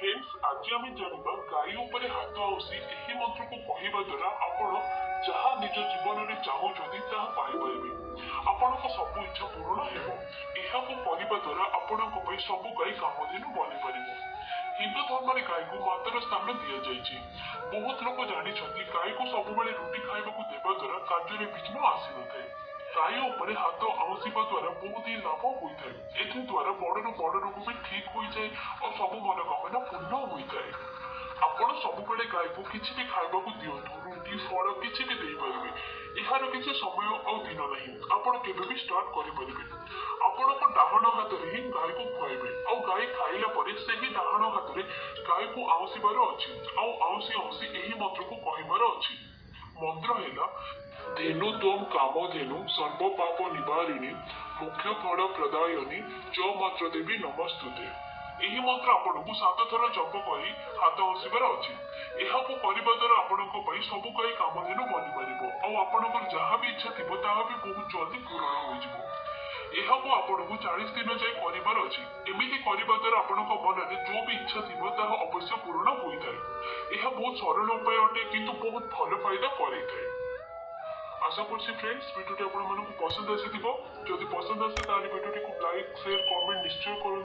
Friends आज आम जाना गाई उपरे हाथ आउसी एही मंत्र को कहवा द्वारा आपण जहाँ निज जीवन में चाहूँगी ताहा पाइबे आपण सब इच्छा पूरण हो द्वारा आपण सब गाई कामधेनु बनी पार। हिंदू धर्म में गाई को मातार स्थान दि जाइए। बहुत लोग जानते गाई को सब रुटी खाइबा देवा द्वारा कार्य विघ्न आसी न था। गाई उपरे हाथ आउंसीबा द्वारा बहुत ही लाभ होता है। एद्वारा बड़ बड़ रोग भी ठीक हो जाए और सब मनोकामना पूर्ण होता है। आपण सब गाई को किसी भी खाइबा दिंतु रुटी फल किसी भी देपारे यार किसी समय और दिन ना आप भी स्टार्ट करेंगे। आपण को डाहण हाथ में ही गाई को खुआबे और गाई खाइला से ही डाहण हाथ में गाई को आउंसीबार अच्छी आउंसी आउंसी यही मंत्र को कहबार अच्छी। मंत्र है धेनु त्वं कामधेनु सर्व पाप निवारिणी मुख्य फल प्रदायनी च मात्र देवी नमस्तुते। यही मंत्र आपन को 7 थर जप कर हाथ आंसीबार अच्छी। यह द्वारा आपण सब गाई कामधेनु बनी पार और आपंकर जहाँ भी इच्छा थी भी बहुत जल्दी पूरण हो। यह आपको 40 दिन जाए करार अच्छी। एमती करने द्वारा आपण मन में जो भी इच्छा थी अवश्य पूर्ण होता है। यह बहुत सरल उपाय अटे किंतु बहुत भल फायदा करे। आशा करछि फ्रेंड्स वीडियो आपको पसंद आसी। जदि पसंद आसे वीडियो को लाइक शेयर कमेंट निश्चय करूँ।